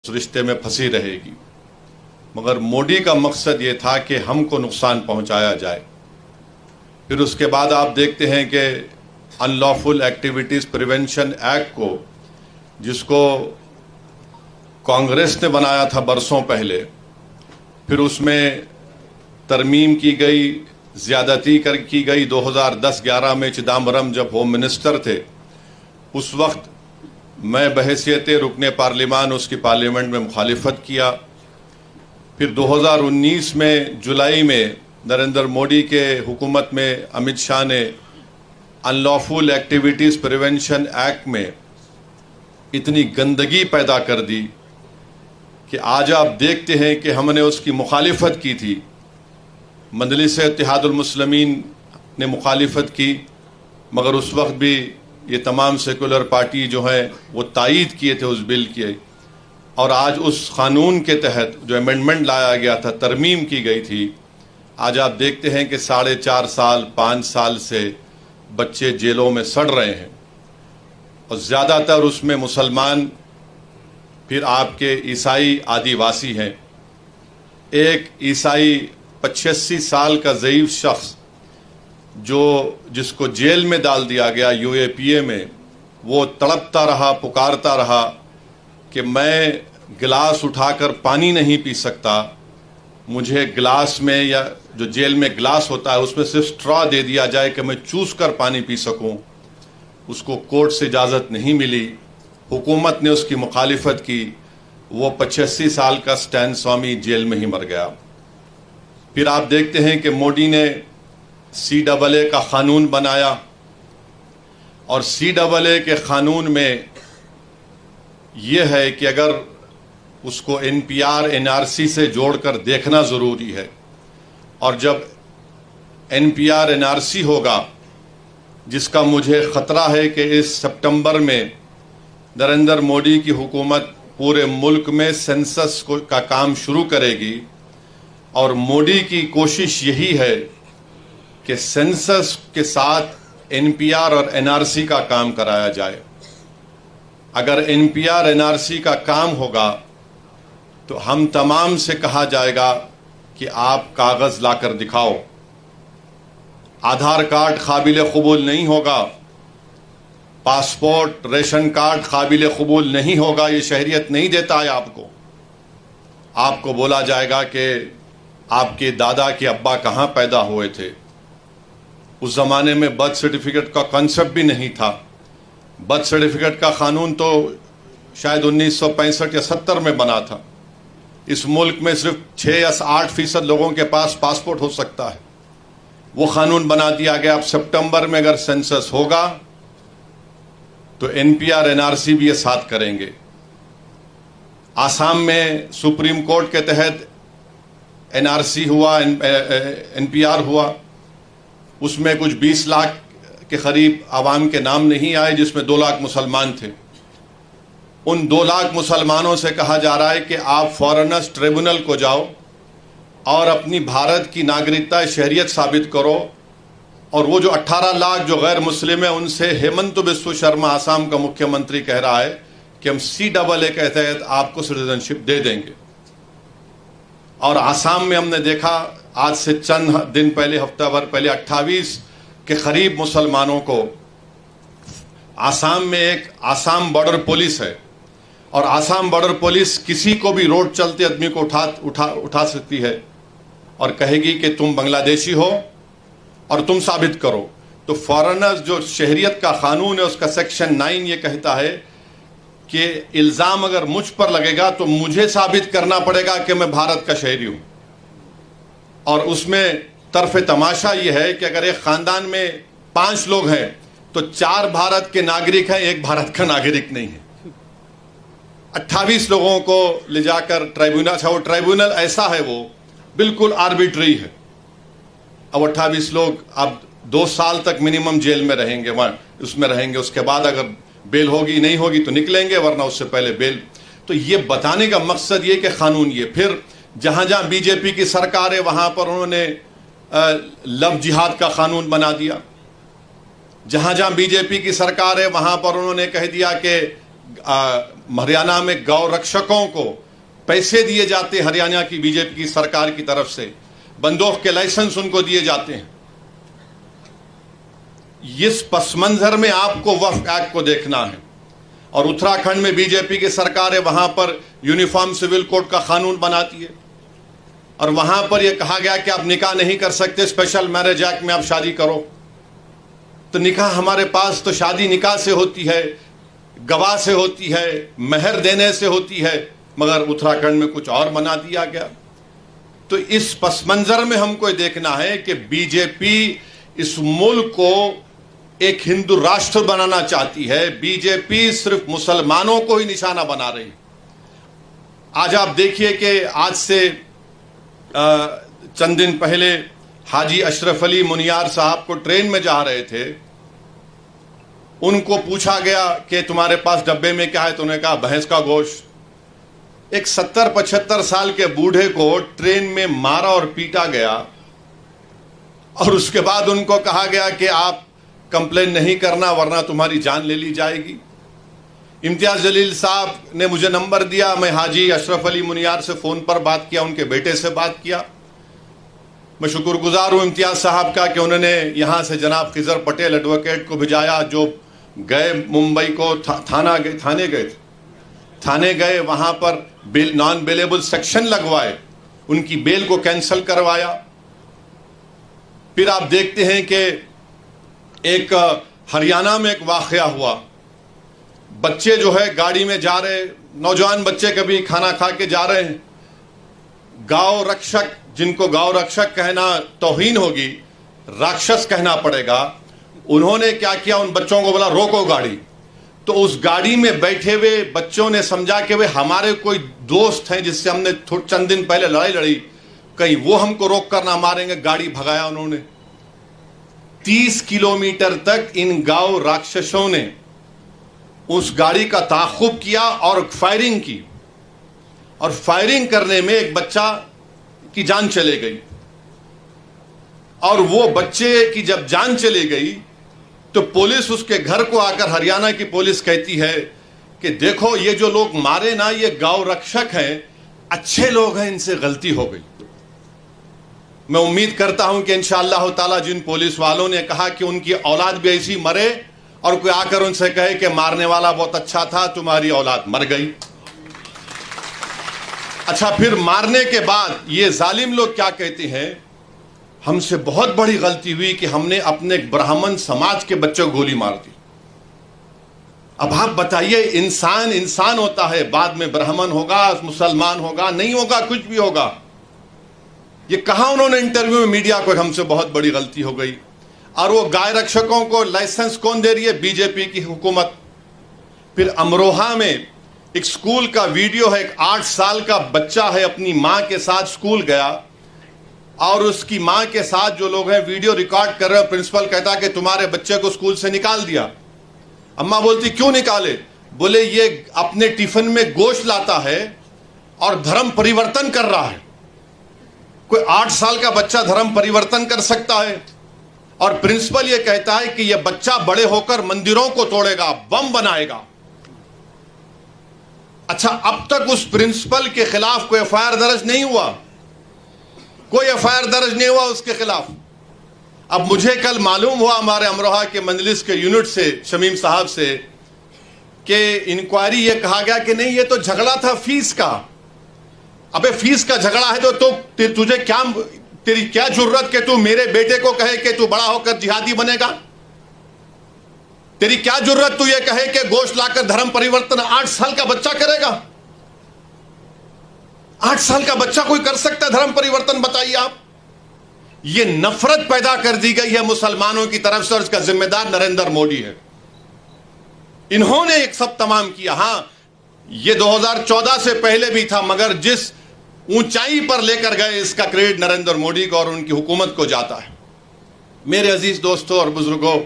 रिश्ते में फंसी रहेगी। मगर मोदी का मकसद ये था कि हमको नुकसान पहुंचाया जाए। फिर उसके बाद आप देखते हैं कि अनलॉफुल एक्टिविटीज़ प्रिवेंशन एक्ट को, जिसको कांग्रेस ने बनाया था बरसों पहले, फिर उसमें तरमीम की गई, ज़्यादती की गई। 2010-11 में चिदम्बरम जब होम मिनिस्टर थे, उस वक्त मैं बहैसियत रुकने पार्लिमान उसकी पार्लियामेंट में मुखालिफत किया। फिर 2019 में जुलाई में नरेंद्र मोदी के हुकूमत में अमित शाह ने अनलॉफुल एक्टिविटीज़ प्रिवेंशन एक्ट में इतनी गंदगी पैदा कर दी कि आज आप देखते हैं कि हमने उसकी मुखालिफत की थी। मजलिस इत्तेहादुल मुस्लिमीन ने मुखालिफत की, मगर उस वक्त भी ये तमाम सेकुलर पार्टी जो है वो तायीद किए थे उस बिल की। और आज उस कानून के तहत जो अमेंडमेंट लाया गया था, तरमीम की गई थी, आज आप देखते हैं कि 4.5 साल 5 साल से बच्चे जेलों में सड़ रहे हैं, और ज़्यादातर उसमें मुसलमान, फिर आपके ईसाई आदिवासी हैं। एक ईसाई 85 साल का ज़ईफ़ शख्स जिसको जेल में डाल दिया गया UAPA में, वो तड़पता रहा, पुकारता रहा कि मैं गिलास उठाकर पानी नहीं पी सकता, मुझे गिलास में, या जो जेल में गिलास होता है उसमें सिर्फ स्ट्रॉ दे दिया जाए कि मैं चूस कर पानी पी सकूं। उसको कोर्ट से इजाज़त नहीं मिली, हुकूमत ने उसकी मुखालिफत की, वो 85 साल का स्टैन स्वामी जेल में ही मर गया। फिर आप देखते हैं कि मोदी ने CAA का क़ानून बनाया, और CAA के क़ानून में यह है कि अगर उसको NPR NRC से जोड़कर देखना ज़रूरी है, और जब NPR NRC होगा, जिसका मुझे ख़तरा है कि इस सितंबर में नरेंद्र मोदी की हुकूमत पूरे मुल्क में सेंसस का काम शुरू करेगी, और मोदी की कोशिश यही है कि सेंसस के साथ NPR और NRC का काम कराया जाए। अगर NPR NRC का काम होगा तो हम तमाम से कहा जाएगा कि आप कागज़ लाकर दिखाओ। आधार कार्ड काबिल कबूल नहीं होगा, पासपोर्ट, रेशन कार्ड काबिल कबूल नहीं होगा, ये शहरियत नहीं देता है आपको। आपको बोला जाएगा कि आपके दादा के अब्बा कहाँ पैदा हुए थे। उस ज़माने में बर्थ सर्टिफिकेट का कॉन्सेप्ट भी नहीं था। बर्थ सर्टिफिकेट का क़ानून तो शायद 1965 या 70 में बना था। इस मुल्क में सिर्फ 6 या 8% लोगों के पास पासपोर्ट हो सकता है। वो क़ानून बना दिया गया। अब सितंबर में अगर सेंसस होगा तो NPR NRC भी ये साथ करेंगे। आसाम में सुप्रीम कोर्ट के तहत NRC हुआ, NPR हुआ, उसमें कुछ 20 लाख के करीब आवाम के नाम नहीं आए, जिसमें 2 लाख मुसलमान थे। उन 2 लाख मुसलमानों से कहा जा रहा है कि आप फॉरेनर्स ट्रिब्यूनल को जाओ और अपनी भारत की नागरिकता, शहरियत साबित करो। और वो जो 18 लाख जो गैर मुस्लिम है, उनसे हेमंत बिस्व शर्मा, आसाम का मुख्यमंत्री, कह रहा है कि हम CAA के तहत आपको सिटीजनशिप दे देंगे। और आसाम में हमने देखा आज से चंद दिन पहले, हफ्ता भर पहले, 28 के करीब मुसलमानों को, आसाम में एक आसाम बॉर्डर पुलिस है, और आसाम बॉर्डर पुलिस किसी को भी रोड चलते आदमी को उठा सकती है और कहेगी कि तुम बांग्लादेशी हो और तुम साबित करो। तो फॉरेनर्स, जो शहरियत का कानून है, उसका सेक्शन 9 ये कहता है कि इल्ज़ाम अगर मुझ पर लगेगा तो मुझे साबित करना पड़ेगा कि मैं भारत का शहरी हूं। और उसमें तरफ तमाशा ये है कि अगर एक ख़ानदान में 5 लोग हैं तो 4 भारत के नागरिक हैं, 1 भारत का नागरिक नहीं है। 28 लोगों को ले जाकर ट्राइब्यूनल, वो ट्राइब्यूनल ऐसा है, वो बिल्कुल आर्बिट्री है। अब 28 लोग अब 2 साल तक मिनिमम जेल में रहेंगे, वहाँ उसमें रहेंगे। उसके बाद अगर बेल होगी, नहीं होगी तो निकलेंगे, वरना उससे पहले बेल। तो ये बताने का मकसद ये कि कानून ये। फिर जहाँ जहाँ BJP की सरकार है वहाँ पर उन्होंने लव जिहाद का कानून बना दिया। जहाँ जहाँ BJP की सरकार है वहाँ पर उन्होंने कह दिया कि हरियाणा में गौ रक्षकों को पैसे दिए जाते, हरियाणा की बीजेपी की सरकार की तरफ से बंदूक के लाइसेंस उनको दिए जाते हैं। इस पस मंजर में आपको वक्फ एक्ट को देखना है। और उत्तराखंड में बीजेपी की सरकार है, वहां पर यूनिफॉर्म सिविल कोड का कानून बनाती है और वहां पर यह कहा गया कि आप निकाह नहीं कर सकते, स्पेशल मैरिज एक्ट में आप शादी करो। तो निकाह हमारे पास तो शादी निकाह से होती है, गवाह से होती है, महर देने से होती है, मगर उत्तराखंड में कुछ और बना दिया गया। तो इस पस मंजर में हमको देखना है कि बीजेपी इस मुल्क को एक हिंदू राष्ट्र बनाना चाहती है। बीजेपी सिर्फ मुसलमानों को ही निशाना बना रही। आज आप देखिए कि आज से चंद दिन पहले हाजी अशरफ अली मुनियार साहब को ट्रेन में जा रहे थे, उनको पूछा गया कि तुम्हारे पास डब्बे में क्या है, तो उन्होंने कहा भैंस का गोश्त। एक 70-75 साल के बूढ़े को ट्रेन में मारा और पीटा गया और उसके बाद उनको कहा गया कि आप कंप्लेन नहीं करना वरना तुम्हारी जान ले ली जाएगी। इम्तियाज जलील साहब ने मुझे नंबर दिया, मैं हाजी अशरफ अली मुनियार से फ़ोन पर बात किया, उनके बेटे से बात किया। मैं शुक्रगुजार हूँ इम्तियाज साहब का कि उन्होंने यहाँ से जनाब खिजर पटेल एडवोकेट को भिजाया, जो गए मुंबई को थाने गए, वहाँ पर नॉन बेलेबल सेक्शन लगवाए, उनकी बेल को कैंसिल करवाया। फिर आप देखते हैं कि एक हरियाणा में एक वाक़या हुआ, बच्चे जो है गाड़ी में जा रहे, नौजवान बच्चे कभी खाना खा के जा रहे हैं, गांव रक्षक, जिनको गांव रक्षक कहना तौहीन होगी, राक्षस कहना पड़ेगा, उन्होंने क्या किया, उन बच्चों को बोला रोको गाड़ी। तो उस गाड़ी में बैठे हुए बच्चों ने समझा कि वे हमारे कोई दोस्त हैं जिससे हमने चंद दिन पहले लड़ाई लड़ी, कहीं वो हमको रोक कर ना मारेंगे, गाड़ी भगाया उन्होंने। 30 किलोमीटर तक इन गांव राक्षसों ने उस गाड़ी का ताक़ुब किया और फायरिंग की, और फायरिंग करने में एक बच्चा की जान चली गई। और वो बच्चे की जब जान चली गई तो पुलिस उसके घर को आकर, हरियाणा की पुलिस कहती है कि देखो ये जो लोग मारे ना, ये गांव रक्षक हैं, अच्छे लोग हैं, इनसे गलती हो गई। मैं उम्मीद करता हूं कि इंशाअल्लाह ताला जिन पुलिस वालों ने कहा कि उनकी औलाद भी ऐसी मरे और कोई आकर उनसे कहे कि मारने वाला बहुत अच्छा था, तुम्हारी औलाद मर गई। अच्छा, फिर मारने के बाद ये जालिम लोग क्या कहते हैं, हमसे बहुत बड़ी गलती हुई कि हमने अपने ब्राह्मण समाज के बच्चों को गोली मार दी। अब आप बताइए, इंसान इंसान होता है, बाद में ब्राह्मण होगा, मुसलमान होगा, नहीं होगा, कुछ भी होगा। ये कहा उन्होंने इंटरव्यू में मीडिया को, हमसे बहुत बड़ी गलती हो गई। और वो गाय रक्षकों को लाइसेंस कौन दे रही है? बीजेपी की हुकूमत। फिर अमरोहा में एक स्कूल का वीडियो है, एक 8 साल का बच्चा है, अपनी मां के साथ स्कूल गया और उसकी मां के साथ जो लोग हैं वीडियो रिकॉर्ड कर रहे हैं। प्रिंसिपल कहता कि तुम्हारे बच्चे को स्कूल से निकाल दिया। अम्मा बोलती क्यों निकाले? बोले ये अपने टिफिन में गोश्त लाता है और धर्म परिवर्तन कर रहा है। कोई 8 साल का बच्चा धर्म परिवर्तन कर सकता है? और प्रिंसिपल ये कहता है कि यह बच्चा बड़े होकर मंदिरों को तोड़ेगा, बम बनाएगा। अच्छा, अब तक उस प्रिंसिपल के खिलाफ कोई एफआईआर दर्ज नहीं हुआ, कोई एफआईआर दर्ज नहीं हुआ उसके खिलाफ। अब मुझे कल मालूम हुआ हमारे अमरोहा के मंजलिस के यूनिट से, शमीम साहब से, कि इंक्वायरी ये कहा गया कि नहीं, ये तो झगड़ा था फीस का। अबे फीस का झगड़ा है तो तुझे क्या, तेरी क्या जरूरत कि तू मेरे बेटे को कहे कि तू बड़ा होकर जिहादी बनेगा? तेरी क्या जरूरत तू ये कहे कि गोश्त लाकर धर्म परिवर्तन 8 साल का बच्चा करेगा? 8 साल का बच्चा कोई कर सकता है धर्म परिवर्तन? बताइए आप। ये नफरत पैदा कर दी गई है मुसलमानों की तरफ से और इसका जिम्मेदार नरेंद्र मोदी है। इन्होंने एक सब तमाम किया। हां, ये 2014 से पहले भी था, मगर जिस ऊंचाई पर लेकर गए इसका क्रेडिट नरेंद्र मोदी को और उनकी हुकूमत को जाता है। मेरे अजीज दोस्तों और बुजुर्गों,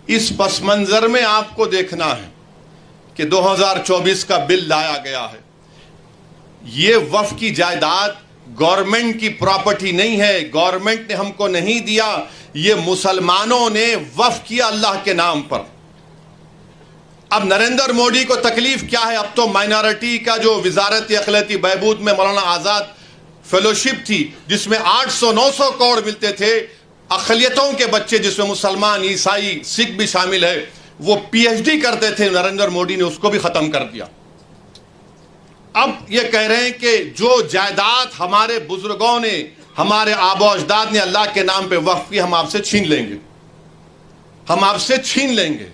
इस पस मंजर में आपको देखना है कि 2024 का बिल लाया गया है। ये वक्फ की जायदाद गवर्नमेंट की प्रॉपर्टी नहीं है, गवर्नमेंट ने हमको नहीं दिया, ये मुसलमानों ने वक्फ किया अल्लाह के नाम पर। अब नरेंद्र मोदी को तकलीफ क्या है? अब तो माइनॉरिटी का जो वजारत अखिलती बहबूद में मौलाना आज़ाद फेलोशिप थी, जिसमें 800-900 करोड़ मिलते थे, अक़लियतों के बच्चे जिसमें मुसलमान, ईसाई, सिख भी शामिल है, वो पीएचडी करते थे, नरेंद्र मोदी ने उसको भी ख़त्म कर दिया। अब ये कह रहे हैं कि जो जायदाद हमारे बुजुर्गों ने, हमारे आबो अजदाद ने अल्लाह के नाम पे वक्फ की, हम आपसे छीन लेंगे, हम आपसे छीन लेंगे।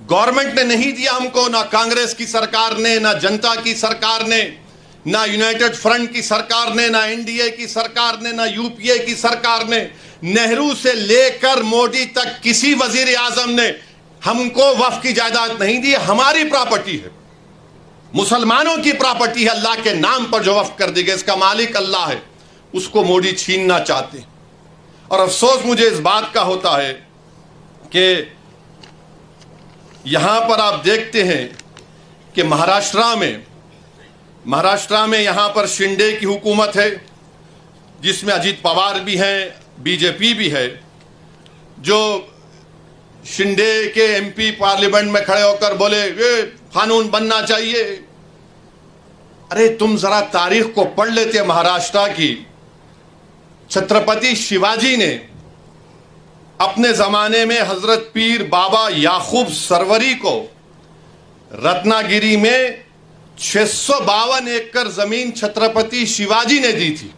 गवर्नमेंट ने नहीं दिया हमको, ना कांग्रेस की सरकार ने, ना जनता की सरकार ने, ना यूनाइटेड फ्रंट की सरकार ने, ना एनडीए की सरकार ने, ना यूपीए की सरकार ने, नेहरू से लेकर मोदी तक किसी वजीर आजम ने हमको वक्फ की जायदाद नहीं दी। हमारी प्रॉपर्टी है, मुसलमानों की प्रॉपर्टी है, अल्लाह के नाम पर जो वक्फ कर दी गई, इसका मालिक अल्लाह है, उसको मोदी छीनना चाहते हैं। और अफसोस मुझे इस बात का होता है कि यहां पर आप देखते हैं कि महाराष्ट्र में यहां पर शिंदे की हुकूमत है, जिसमें अजीत पवार भी हैं, बीजेपी भी है। जो शिंदे के एमपी पार्लियामेंट में खड़े होकर बोले ये कानून बनना चाहिए। अरे तुम जरा तारीख को पढ़ लेते महाराष्ट्र की। छत्रपति शिवाजी ने अपने जमाने में हजरत पीर बाबा याकूब सरवरी को रत्नागिरी में 652 एकड़ जमीन छत्रपति शिवाजी ने दी थी।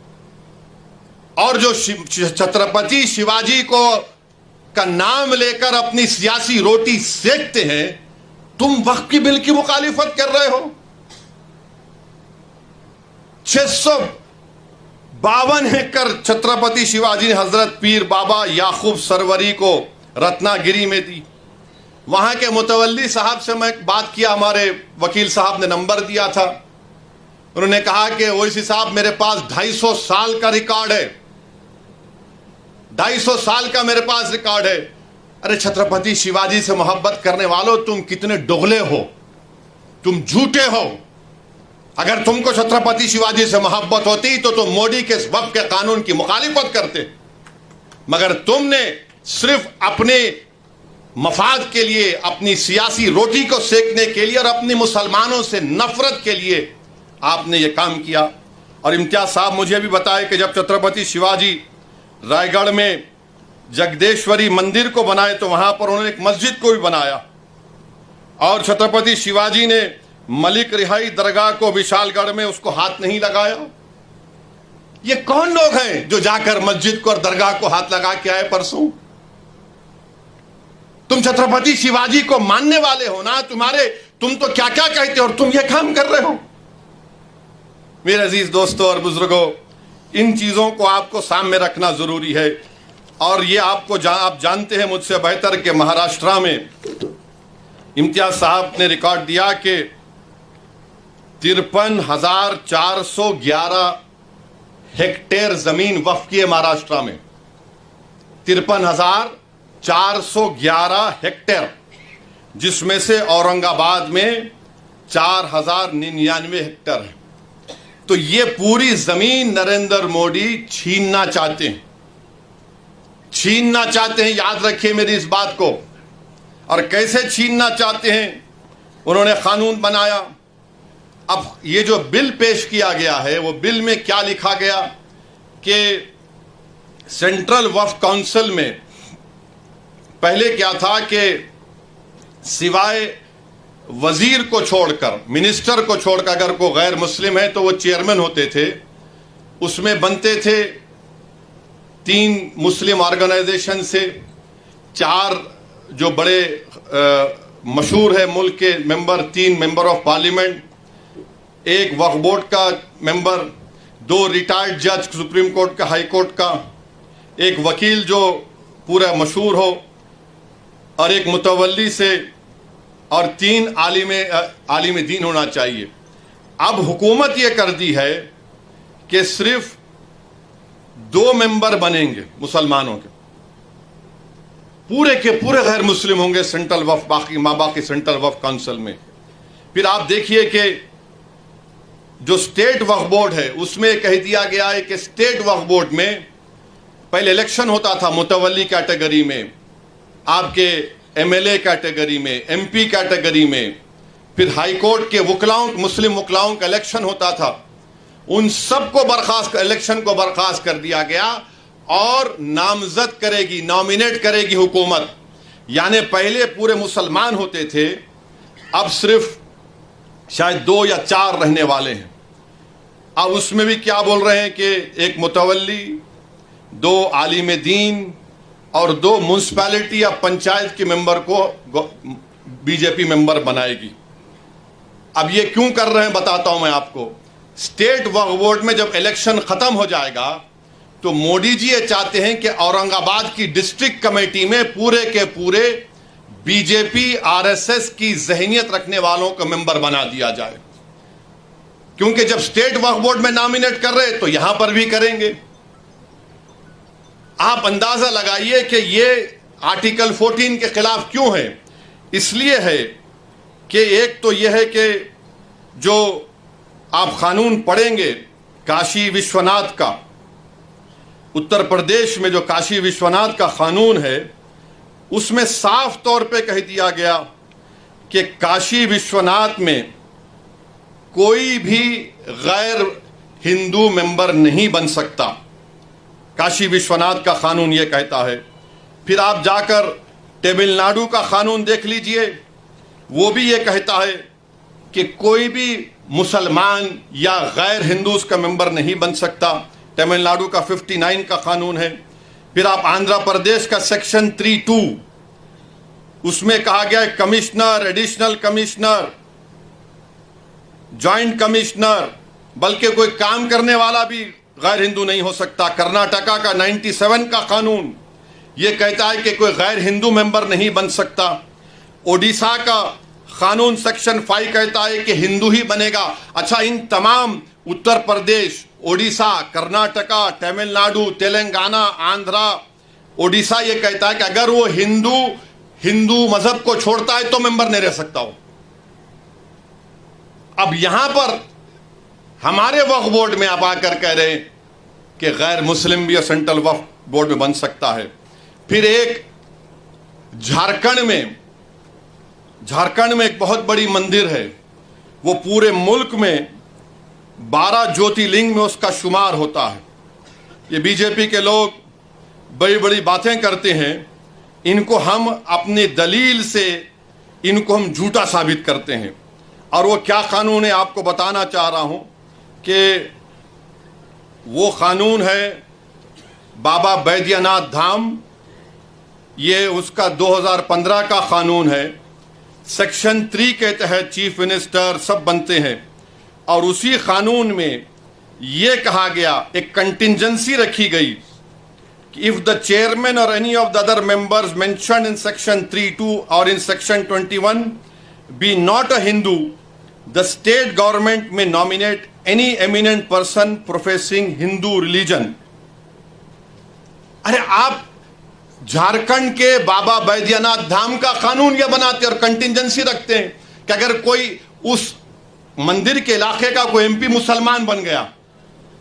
और जो छत्रपति शिवाजी को का नाम लेकर अपनी सियासी रोटी सेकते हैं, तुम वक्फ की बिल की मुखालिफत कर रहे हो। 652 एकड़ छत्रपति शिवाजी ने हजरत पीर बाबा याकूब सरवरी को रत्नागिरी में दी। वहां के मुतवल्ली साहब से मैं बात किया, हमारे वकील साहब ने नंबर दिया था। उन्होंने कहा कि ओवैसी साहब मेरे पास 250 साल का रिकॉर्ड है, 250 साल का मेरे पास रिकॉर्ड है। अरे छत्रपति शिवाजी से मोहब्बत करने वालों, तुम कितने दोगले हो, तुम झूठे हो। अगर तुमको छत्रपति शिवाजी से मोहब्बत होती तो तुम मोदी के वक्फ के कानून की मुखालिफत करते, मगर तुमने सिर्फ अपने मफाद के लिए, अपनी सियासी रोटी को सेकने के लिए और अपने मुसलमानों से नफरत के लिए आपने ये काम किया। और इम्तियाज साहब मुझे भी बताए कि जब छत्रपति शिवाजी रायगढ़ में जगदेश्वरी मंदिर को बनाए तो वहां पर उन्होंने एक मस्जिद को भी बनाया। और छत्रपति शिवाजी ने मलिक रिहाई दरगाह को विशालगढ़ में उसको हाथ नहीं लगाया। ये कौन लोग हैं जो जाकर मस्जिद को और दरगाह को हाथ लगा के आए परसों? तुम छत्रपति शिवाजी को मानने वाले हो ना, तुम तो क्या क्या कहते हो और तुम ये काम कर रहे हो। मेरे अजीज दोस्तों और बुजुर्गों, इन चीजों को आपको सामने रखना जरूरी है। और ये आप जानते हैं मुझसे बेहतर कि महाराष्ट्र में इम्तियाज साहब ने रिकॉर्ड दिया कि 53,411 हेक्टेयर जमीन वक्फ की है महाराष्ट्र में। 53,411 हेक्टेयर, जिसमें से औरंगाबाद में 4,099 हेक्टेयर है। तो ये पूरी जमीन नरेंद्र मोदी छीनना चाहते हैं, याद रखिए मेरी इस बात को। और कैसे छीनना चाहते हैं? उन्होंने कानून बनाया। अब ये जो बिल पेश किया गया है, वो बिल में क्या लिखा गया कि सेंट्रल वक्फ काउंसिल में पहले क्या था कि सिवाय वजीर को छोड़कर, मिनिस्टर को छोड़कर अगर कोई गैर मुस्लिम है तो वो चेयरमैन होते थे। उसमें बनते थे 3 मुस्लिम ऑर्गेनाइजेशन से, 4 जो बड़े मशहूर है मुल्क के member, 3 member of parliament, 1 Waqf board का मेंबर, 2 रिटायर्ड जज सुप्रीम कोर्ट का, हाई कोर्ट का, 1 वकील जो पूरा मशहूर हो, और 1 मुतवल्ली से, और 3 आलिम दीन होना चाहिए। अब हुकूमत ये कर दी है कि सिर्फ 2 मेंबर बनेंगे मुसलमानों के, पूरे के पूरे गैर मुस्लिम होंगे सेंट्रल वक्फ, बाकी सेंट्रल वक्फ काउंसिल में। फिर आप देखिए कि जो स्टेट वक्फ बोर्ड है उसमें कह दिया गया है कि स्टेट वक्फ बोर्ड में पहले इलेक्शन होता था मुतवल्ली कैटेगरी में, आपके एमएलए कैटेगरी में, एमपी कैटेगरी में, फिर हाईकोर्ट के वकलाओं, मुस्लिम वकलाओं का इलेक्शन होता था, उन सबको बर्खास्त, इलेक्शन को बर्खास्त कर दिया गया और नामजद करेगी, नॉमिनेट करेगी हुकूमत। यानी पहले पूरे मुसलमान होते थे, अब सिर्फ शायद 2 या 4 रहने वाले हैं। अब उसमें भी क्या बोल रहे हैं कि एक मुतवल्ली, 2 आलिम दीन और 2 म्यूनसिपैलिटी या पंचायत के मेंबर को बीजेपी मेंबर बनाएगी। अब ये क्यों कर रहे हैं बताता हूं मैं आपको। स्टेट वक्फ बोर्ड में जब इलेक्शन खत्म हो जाएगा तो मोदी जी ये चाहते हैं कि औरंगाबाद की डिस्ट्रिक्ट कमेटी में पूरे के पूरे बीजेपी आरएसएस की जहनियत रखने वालों को मेंबर बना दिया जाए, क्योंकि जब स्टेट वक्फ बोर्ड में नॉमिनेट कर रहे तो यहां पर भी करेंगे। आप अंदाजा लगाइए कि ये आर्टिकल 14 के खिलाफ क्यों है। इसलिए है कि एक तो यह है कि जो आप कानून पढ़ेंगे काशी विश्वनाथ का, उत्तर प्रदेश में जो काशी विश्वनाथ का कानून है, उसमें साफ तौर पे कह दिया गया कि काशी विश्वनाथ में कोई भी गैर हिंदू मेंबर नहीं बन सकता। काशी विश्वनाथ का कानून ये कहता है। फिर आप जाकर तमिलनाडु का कानून देख लीजिए, वो भी ये कहता है कि कोई भी मुसलमान या गैर हिंदू उसका मेंबर नहीं बन सकता। तमिलनाडु का 59 का कानून है। फिर आप आंध्र प्रदेश का सेक्शन 3(2), उसमें कहा गया है commissioner, additional commissioner, joint commissioner, बल्कि कोई काम करने वाला भी गैर हिंदू नहीं हो सकता। कर्नाटका का 97 का कानून यह कहता है कि कोई गैर हिंदू मेंबर नहीं बन सकता। ओडिशा का कानून सेक्शन 5 कहता है कि हिंदू ही बनेगा। अच्छा, इन तमाम उत्तर प्रदेश, ओडिशा, कर्नाटका, तमिलनाडु, तेलंगाना, आंध्रा, ओडिशा ये कहता है कि अगर वो हिंदू मजहब को छोड़ता है तो मेंबर नहीं रह सकता हो। अब यहां पर हमारे वक्फ बोर्ड में आप आकर कह रहे हैं कि गैर मुस्लिम भी सेंट्रल वक्फ बोर्ड में बन सकता है। फिर एक झारखंड में एक बहुत बड़ी मंदिर है, वो पूरे मुल्क में 12 ज्योतिर्लिंग में उसका शुमार होता है। ये बीजेपी के लोग बड़ी बड़ी बातें करते हैं, इनको हम अपनी दलील से इनको हम झूठा साबित करते हैं। और वो क्या कानून है आपको बताना चाह रहा हूं कि वो कानून है बाबा बैद्यनाथ धाम, ये उसका 2015 का कानून है। सेक्शन 3 के तहत चीफ मिनिस्टर सब बनते हैं और उसी कानून में ये कहा गया, एक कंटिजेंसी रखी गई कि if the chairman or any of the other members mentioned in section 3(2) or in section 21 be not a Hindu, the state government may nominate any eminent person professing Hindu religion. अरे आप झारखंड के बाबा बैद्यनाथ धाम का कानून यह बनाते और कंटिजेंसी रखते हैं कि अगर कोई उस मंदिर के इलाके का कोई एमपी मुसलमान बन गया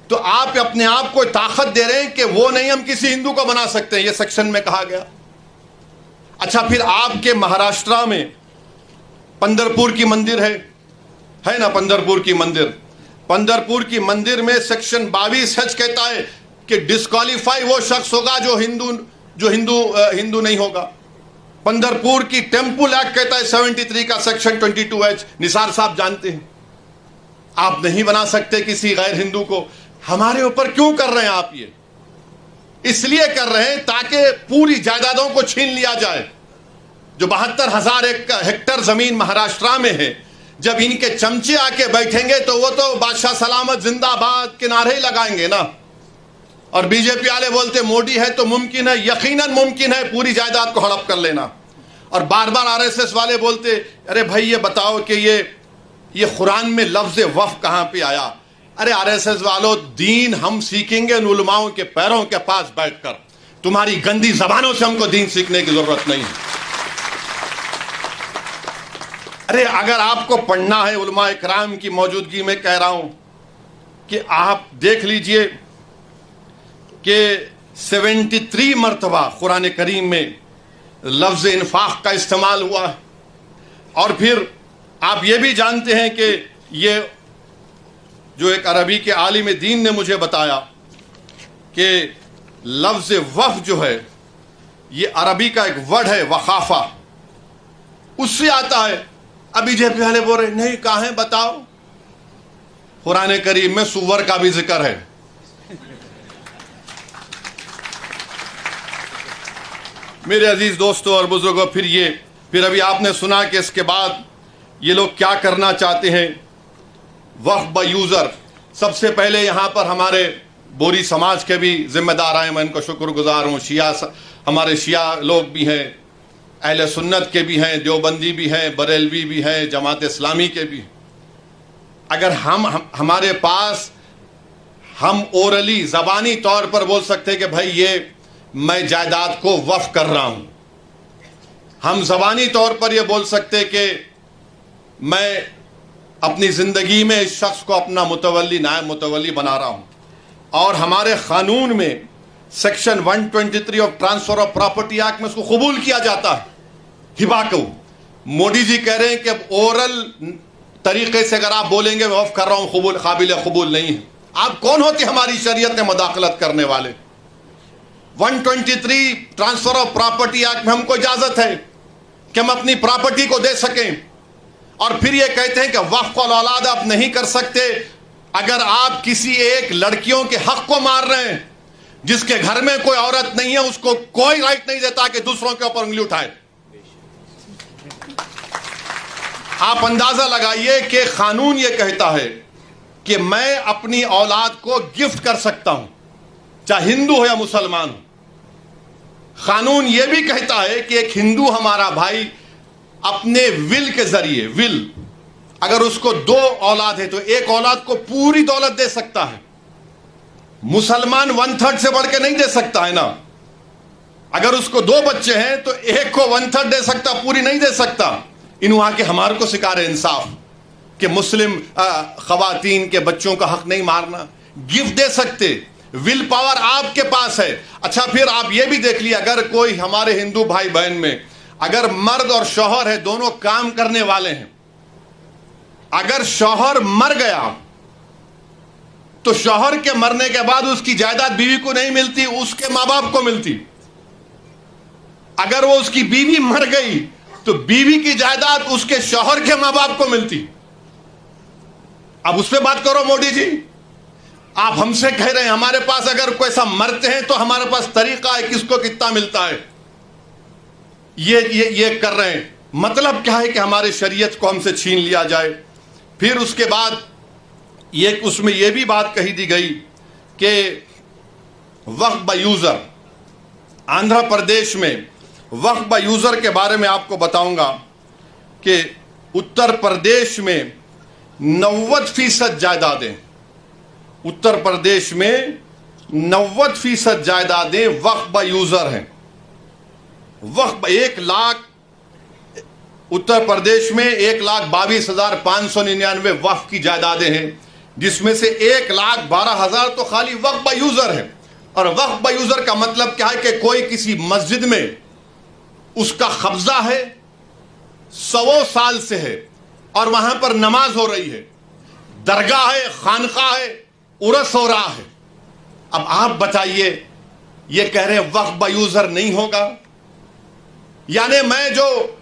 तो आप अपने आप को ताकत दे रहे हैं कि वो नहीं, हम किसी हिंदू को बना सकते हैं, ये सेक्शन में कहा गया। अच्छा, फिर आपके महाराष्ट्र में पंढरपुर की मंदिर है ना, पंढरपुर की मंदिर में सेक्शन 22H कहता है कि डिस्क्वालीफाई वो शख्स होगा जो हिंदू नहीं होगा। पंढरपुर की टेम्पल एक्ट कहता है 73 का सेक्शन 22H, निसार साहब जानते हैं, आप नहीं बना सकते किसी गैर हिंदू को। हमारे ऊपर क्यों कर रहे हैं आप ये? इसलिए कर रहे हैं ताकि पूरी जायदादों को छीन लिया जाए। जो 72,000 हेक्टेयर जमीन महाराष्ट्र में है, जब इनके चमचे आके बैठेंगे तो वो तो बादशाह सलामत जिंदाबाद के नारे ही लगाएंगे ना। और बीजेपी वाले बोलते मोदी है तो मुमकिन है, यकीनन मुमकिन है पूरी जायदाद को हड़प कर लेना। और बार बार आरएसएस वाले बोलते अरे भाई ये बताओ कि ये कुरान में लफ्ज वफ कहां पे आया। अरे आरएसएस वालों, दीन हम सीखेंगे उन उलमाओं के पैरों के पास बैठकर, तुम्हारी गंदी जबानों से हमको दीन सीखने की जरूरत नहीं है। अरे अगर आपको पढ़ना है, उलमा इकराम की मौजूदगी में कह रहा हूं कि आप देख लीजिए कि 73 मरतबा कुरान करीम में लफ्ज़ इन्फाक का इस्तेमाल हुआ। और फिर आप ये भी जानते हैं कि ये जो एक अरबी के आलिम दीन ने मुझे बताया कि लफ्ज़ वफ़ जो है ये अरबी का एक वर्ड है, वखाफा, उससे आता है। अभी जेपी वाले बोल रहे नहीं, कहाँ है बताओ। कुरान करीम में सुवर का भी जिक्र है। मेरे अजीज दोस्तों और बुजुर्गों, फिर अभी आपने सुना कि इसके बाद ये लोग क्या करना चाहते हैं। वक्फ ब यूज़र, सबसे पहले यहाँ पर हमारे बोरी समाज के भी जिम्मेदार आए, मैं इनको शुक्रगुजार हूँ। हमारे शिया लोग भी हैं, अहले सुन्नत के भी हैं, देवबंदी भी हैं, बरेलवी भी हैं, जमात इस्लामी के भी। अगर हमारे पास हम ओरली ज़बानी तौर पर बोल सकते हैं कि भाई ये मैं जायदाद को वफ़ कर रहा हूँ, हम ज़बानी तौर पर ये बोल सकते कि मैं अपनी ज़िंदगी में इस शख्स को अपना मुतवल्ली, नायब मुतवल्ली बना रहा हूँ। और हमारे क़ानून में section 123 of transfer of property act में उसको कबूल किया जाता है, हिबा को। मोदी जी कह रहे हैं कि ओरल तरीके से अगर आप बोलेंगे मैं वफ़ कर रहा हूँ, कबूल काबिल कबूल नहीं है। आप कौन होते हमारी शरीयत में मदाखलत करने वाले। 123 ट्रांसफ़र ऑफ प्रॉपर्टी एक्ट में हमको इजाज़त है कि हम अपनी प्रॉपर्टी को दे सकें। और फिर ये कहते हैं कि वक्फ को औलाद आप नहीं कर सकते अगर आप किसी एक लड़कियों के हक को मार रहे हैं, जिसके घर में कोई औरत नहीं है, उसको कोई राइट नहीं देता कि दूसरों के ऊपर उंगली उठाए। आप अंदाजा लगाइए कि कानून ये कहता है कि मैं अपनी औलाद को गिफ्ट कर सकता हूं, चाहे हिंदू हो या मुसलमान हो। कानून ये भी कहता है कि एक हिंदू हमारा भाई अपने विल के जरिए, विल, अगर उसको 2 औलाद है तो एक औलाद को पूरी दौलत दे सकता है। मुसलमान 1/3 से बढ़ के नहीं दे सकता है ना। अगर उसको 2 बच्चे हैं तो एक को 1/3 दे सकता, पूरी नहीं दे सकता। इन वहां के हमारे को सिखा रहे इंसाफ कि मुस्लिम खवातीन के बच्चों का हक नहीं मारना, गिफ्ट दे सकते। विल पावर आपके पास है। अच्छा, फिर आप ये भी देख लिया, अगर कोई हमारे हिंदू भाई बहन में अगर मर्द और शौहर है, दोनों काम करने वाले हैं, अगर शौहर मर गया तो शौहर के मरने के बाद उसकी जायदाद बीवी को नहीं मिलती, उसके मां बाप को मिलती। अगर वो उसकी बीवी मर गई तो बीवी की जायदाद उसके शौहर के मां बाप को मिलती। अब उस पर बात करो मोदी जी। आप हमसे कह रहे हैं हमारे पास अगर कोई ऐसा मरते हैं तो हमारे पास तरीका है किसको कितना मिलता है। ये कर रहे हैं। मतलब क्या है कि हमारे शरीयत को हमसे छीन लिया जाए। फिर उसके बाद ये उसमें यह भी बात कही दी गई कि वक्फ ब यूज़र, आंध्र प्रदेश में वक्फ ब यूज़र के बारे में आपको बताऊंगा कि उत्तर प्रदेश में 90% जायदादें, उत्तर प्रदेश में 90% जायदादें वक्फ ब यूज़र हैं। वक्फ 1 लाख, उत्तर प्रदेश में 1,22,599 वक्फ की जायदादें हैं, जिसमें से 1,12,000 तो खाली वक्फ ब यूज़र है। और वक्फ ब यूज़र का मतलब क्या है कि कोई किसी मस्जिद में उसका कब्जा है, 100 साल से है और वहां पर नमाज हो रही है, दरगाह है, खानका है, उर्स हो रहा है। अब आप बताइए, ये कह रहे हैं वक्फ ब यूज़र नहीं होगा। यानी मैं जो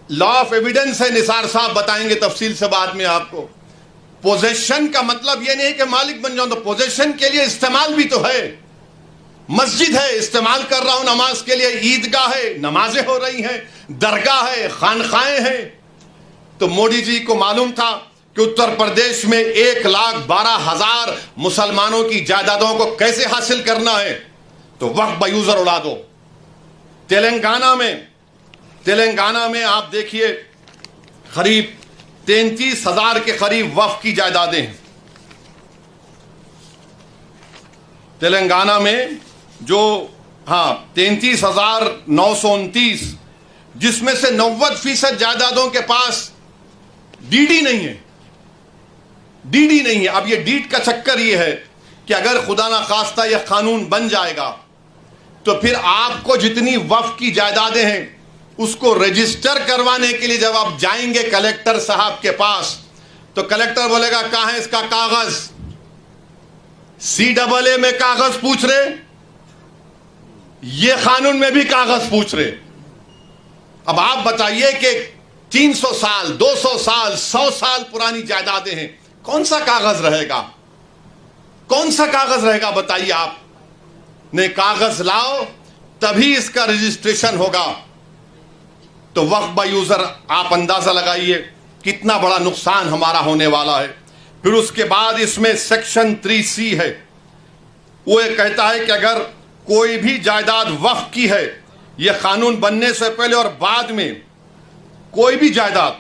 लॉ ऑफ एविडेंस है, निसार साहब बताएंगे तफसील से बाद में आपको। पोजेशन का मतलब यह नहीं है कि मालिक बन जाऊं, तो पोजेशन के लिए इस्तेमाल भी तो है। मस्जिद है, इस्तेमाल कर रहा हूं नमाज के लिए, ईदगाह है, नमाजें हो रही हैं, दरगाह है, खानखाएं हैं। तो मोदी जी को मालूम था कि उत्तर प्रदेश में 1,12,000 मुसलमानों की जायदादों को कैसे हासिल करना है, तो वक्फ ब यूज़र उड़ा दो। तेलंगाना में आप देखिए करीब 33,000 के करीब वक्फ की जायदादें हैं। तेलंगाना में जो 33,929, जिसमें से 90% जायदादों के पास डीडी नहीं है। डीडी नहीं है। अब ये डीड का चक्कर ये है कि अगर खुदा ना खास्ता यह कानून बन जाएगा तो फिर आपको जितनी वक्फ की जायदादें हैं उसको रजिस्टर करवाने के लिए जब आप जाएंगे कलेक्टर साहब के पास, तो कलेक्टर बोलेगा कहां है इसका कागज। CAA में कागज पूछ रहे, ये कानून में भी कागज पूछ रहे। अब आप बताइए कि 300 साल, 200 साल, 100 साल पुरानी जायदादें हैं, कौन सा कागज रहेगा? कौन सा कागज रहेगा बताइए आप। नहीं, कागज लाओ तभी इसका रजिस्ट्रेशन होगा। तो वक्फ बाय यूजर आप अंदाजा लगाइए कितना बड़ा नुकसान हमारा होने वाला है। फिर उसके बाद इसमें सेक्शन 3C है, वो ये कहता है कि अगर कोई भी जायदाद वक्फ की है, यह कानून बनने से पहले और बाद में कोई भी जायदाद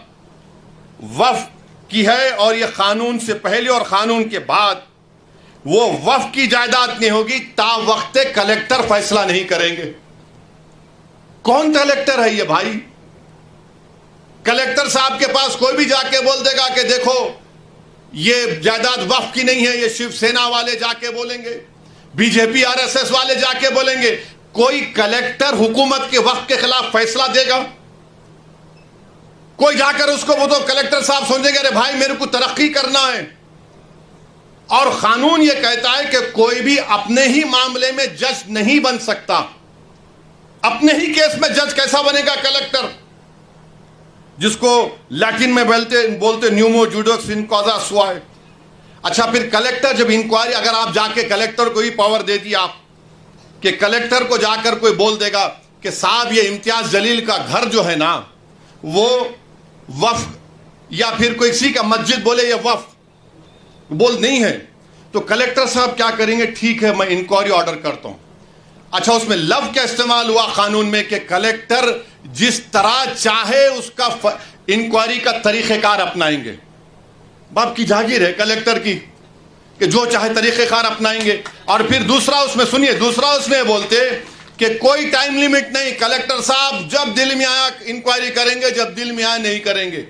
वक्फ की है और यह कानून से पहले और कानून के बाद वो वक्फ की जायदाद नहीं होगी ता वक्त कलेक्टर फैसला नहीं करेंगे। कौन कलेक्टर है ये भाई? कलेक्टर साहब के पास कोई भी जाके बोल देगा कि देखो ये जायदाद वक्फ की नहीं है, ये शिवसेना वाले जाके बोलेंगे, बीजेपी RSS वाले जाके बोलेंगे। कोई कलेक्टर हुकूमत के वक्फ के खिलाफ फैसला देगा? कोई जाकर उसको वो तो कलेक्टर साहब सोचेंगे अरे भाई मेरे को तरक्की करना है। और कानून ये कहता है कि कोई भी अपने ही मामले में जज नहीं बन सकता। अपने ही केस में जज कैसा बनेगा कलेक्टर, जिसको लैटिन में बोलते न्यूमो जुडोक्स इन कॉजा सुआए। अच्छा, फिर कलेक्टर जब इंक्वायरी, अगर आप जाके कलेक्टर को ही पावर दे दी आप कि कलेक्टर को जाकर कोई बोल देगा कि साहब ये इम्तियाज जलील का घर जो है ना वो वक्फ, या फिर कोई किसी का मस्जिद बोले ये वक्फ बोल नहीं है, तो कलेक्टर साहब क्या करेंगे? ठीक है मैं इंक्वायरी ऑर्डर करता हूं। अच्छा, उसमें लव का इस्तेमाल हुआ कानून में कि कलेक्टर जिस तरह चाहे उसका इंक्वायरी का तरीक़ेकार अपनाएंगे। बाप की जागीर है कलेक्टर की कि जो चाहे तरीक़ेकार अपनाएंगे। और फिर दूसरा उसमें सुनिए, दूसरा उसमें बोलते कि कोई टाइम लिमिट नहीं, कलेक्टर साहब जब दिल में आया इंक्वायरी करेंगे, जब दिल में आया नहीं करेंगे।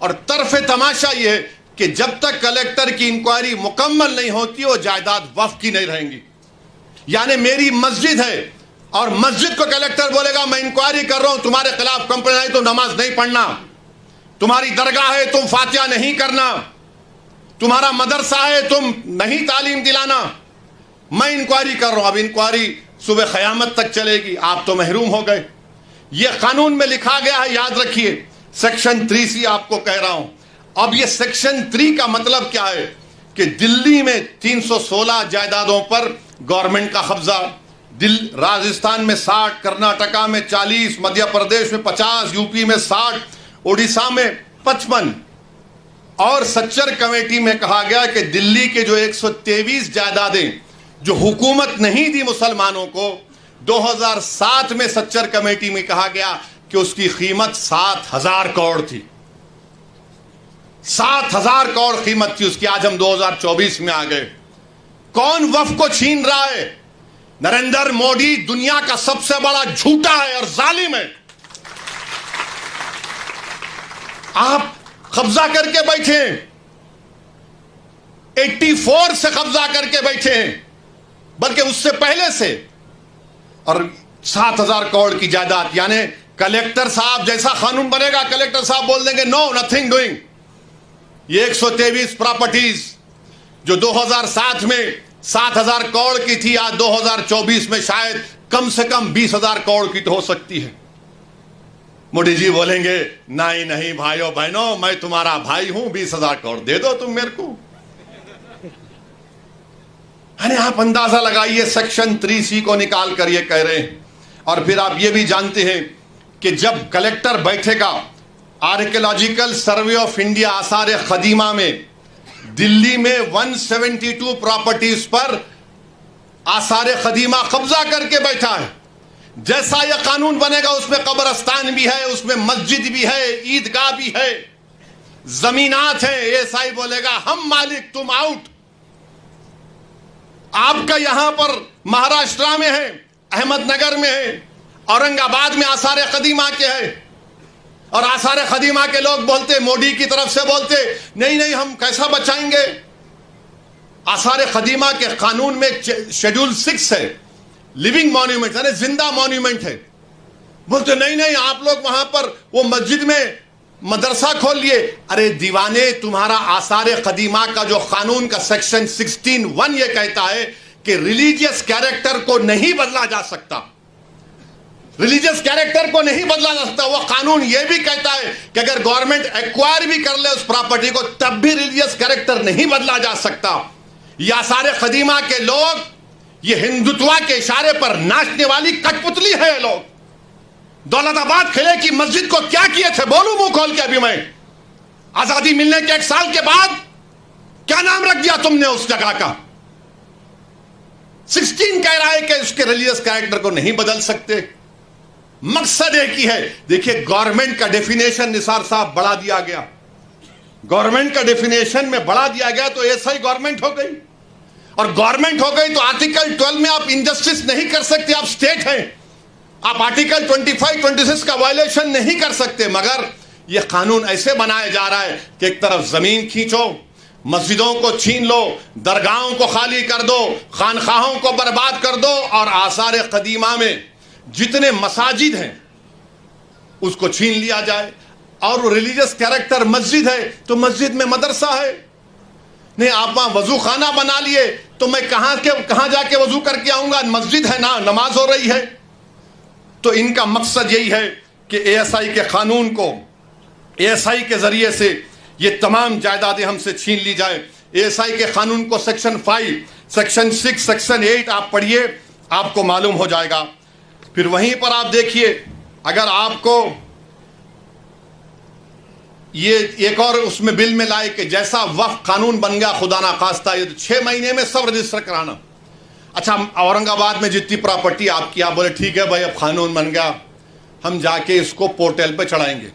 और तरफे तमाशा यह है कि जब तक कलेक्टर की इंक्वायरी मुकम्मल नहीं होती वो जायदाद वक्फ की नहीं रहेंगी। यानी मेरी मस्जिद है और मस्जिद को कलेक्टर बोलेगा मैं इंक्वायरी कर रहा हूं, तुम्हारे खिलाफ कंप्लेंट आई तो नमाज नहीं पढ़ना, तुम्हारी दरगाह है तुम फातिहा नहीं करना, तुम्हारा मदरसा है तुम नहीं तालीम दिलाना, मैं इंक्वायरी कर रहा हूं। अब इंक्वायरी सुबह क़यामत तक चलेगी, आप तो महरूम हो गए। यह कानून में लिखा गया है, याद रखिए। सेक्शन 3C आपको कह रहा हूं। अब यह सेक्शन 3 का मतलब क्या है कि दिल्ली में 316 जायदादों पर गवर्नमेंट का कब्जा, राजस्थान में 60, कर्नाटका में 40, मध्य प्रदेश में 50, यूपी में 60, उड़ीसा में 55। और सच्चर कमेटी में कहा गया कि दिल्ली के जो 123 जायदादें जो हुकूमत नहीं दी मुसलमानों को, 2007 में सच्चर कमेटी में कहा गया कि उसकी कीमत 7,000 करोड़ थी। 7,000 करोड़ कीमत थी उसकी। आज हम 2024 में आ गए। कौन वक्फ को छीन रहा है? नरेंद्र मोदी दुनिया का सबसे बड़ा झूठा है और जालिम है। आप कब्जा करके बैठे, 84 से कब्जा करके बैठे हैं, बल्कि उससे पहले से। और 7,000 करोड़ की जायदाद, यानी कलेक्टर साहब जैसा कानून बनेगा कलेक्टर साहब बोल देंगे नो नथिंग डूइंग। ये 123 प्रॉपर्टीज जो 2007 में 7,000 करोड़ की थी, आज 2024 में शायद कम से कम 20,000 करोड़ की तो हो सकती है। मोदी जी बोलेंगे नहीं नहीं भाइयों बहनों, मैं तुम्हारा भाई हूं, 20,000 करोड़ दे दो तुम मेरे को। अरे आप अंदाजा लगाइए, सेक्शन 3C को निकाल कर ये कह रहे हैं। और फिर आप ये भी जानते हैं कि जब कलेक्टर बैठेगा, आर्कियोलॉजिकल सर्वे ऑफ इंडिया आसार कदीमा में दिल्ली में 172 प्रॉपर्टीज पर आसार कदीमा कब्जा करके बैठा है। जैसा यह कानून बनेगा उसमें कब्रस्तान भी है, उसमें मस्जिद भी है, ईदगाह भी है, जमीनात है। एएसआई बोलेगा हम मालिक तुम आउट। आपका यहां पर महाराष्ट्र में है, अहमदनगर में है, औरंगाबाद में आसार कदीमा के है। और आसार कदीमा के लोग बोलते, मोदी की तरफ से बोलते नहीं नहीं हम कैसा बचाएंगे। आसार कदीमा के कानून में शेड्यूल 6 है लिविंग मॉन्यूमेंट, यानी जिंदा मॉन्यूमेंट है। बोलते नहीं नहीं, आप लोग वहां पर वो मस्जिद में मदरसा खोल लिए। अरे दीवाने, तुम्हारा आसार कदीमा का जो कानून का सेक्शन 16(1) ये कहता है कि रिलीजियस कैरेक्टर को नहीं बदला जा सकता, रिलीजियस कैरेक्टर को नहीं बदला जा सकता। वो कानून ये भी कहता है कि अगर गवर्नमेंट एक्वायर भी कर ले उस प्रॉपर्टी को, तब भी रिलीजियस कैरेक्टर नहीं बदला जा सकता। ये आसार कदीमा के लोग, ये हिंदुत्व के इशारे पर नाचने वाली कठपुतली है ये लोग। दौलताबाद किले की मस्जिद को क्या किए थे, बोलूं मुंह खोल के अभी मैं? आजादी मिलने के 1 साल के बाद क्या नाम रख दिया तुमने उस जगह का? 16 कह रहा है कि उसके रिलीजियस कैरेक्टर को नहीं बदल सकते। मकसद एक ही है। देखिए, गवर्नमेंट का डेफिनेशन निसार साहब बढ़ा दिया गया, गवर्नमेंट का डेफिनेशन में बढ़ा दिया गया, तो ऐसा ही गवर्नमेंट हो गई। और गवर्नमेंट हो गई तो आर्टिकल 12 में आप इनजस्टिस नहीं कर सकते, आप स्टेट हैं। आप आर्टिकल 25, 26 का वायलेशन नहीं कर सकते। मगर यह कानून ऐसे बनाया जा रहा है कि एक तरफ जमीन खींचो, मस्जिदों को छीन लो, दरगाहों को खाली कर दो, खानखाहों को बर्बाद कर दो, और आसार कदीमा में जितने मसाजिद हैं उसको छीन लिया जाए। और वो रिलीजियस कैरेक्टर मस्जिद है तो मस्जिद में मदरसा है। नहीं, आप वहां वजू खाना बना लिए तो मैं कहां जाके वजू करके आऊंगा? मस्जिद है ना, नमाज हो रही है। तो इनका मकसद यही है कि ASI के कानून को, ASI के जरिए से ये तमाम जायदादें हमसे छीन ली जाए। ASI के कानून को सेक्शन 5, सेक्शन 6, सेक्शन 8 आप पढ़िए, आपको मालूम हो जाएगा। फिर वहीं पर आप देखिए, अगर आपको ये एक और उसमें बिल में लाए कि जैसा वक्फ कानून बन गया खुदा ना खास्ता, ये 6 महीने में सब रजिस्टर कराना। अच्छा, औरंगाबाद में जितनी प्रॉपर्टी आपकी, आप बोले ठीक है भाई अब कानून बन गया, हम जाके इसको पोर्टल पे चढ़ाएंगे।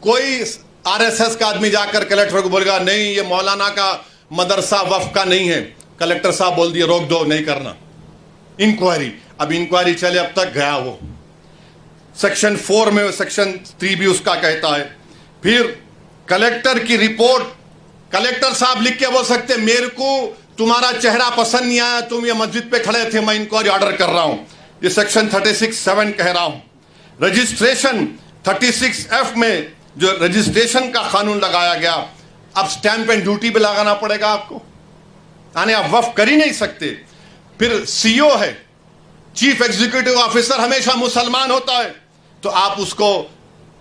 कोई RSS का आदमी जाकर कलेक्टर को बोलेगा नहीं ये मौलाना का मदरसा वक्फ का नहीं है। कलेक्टर साहब बोल दिए रोक दो, नहीं करना इंक्वायरी। अब इंक्वायरी चले, अब तक गया वो। सेक्शन 4 में सेक्शन 3 भी उसका कहता है। फिर कलेक्टर की रिपोर्ट, कलेक्टर साहब लिख के बोल सकते मेरे को तुम्हारा चेहरा पसंद नहीं आया, तुम ये मस्जिद पे खड़े थे, मैं इंक्वायरी ऑर्डर कर रहा हूं। ये सेक्शन 36(7) कह रहा हूं। रजिस्ट्रेशन 36(f) में जो रजिस्ट्रेशन का कानून लगाया गया, अब स्टैंप एंड ड्यूटी पे लगाना पड़ेगा आपको, यानी आप वक्फ कर ही नहीं सकते। फिर CO है, चीफ एग्जीक्यूटिव ऑफिसर, हमेशा मुसलमान होता है, तो आप उसको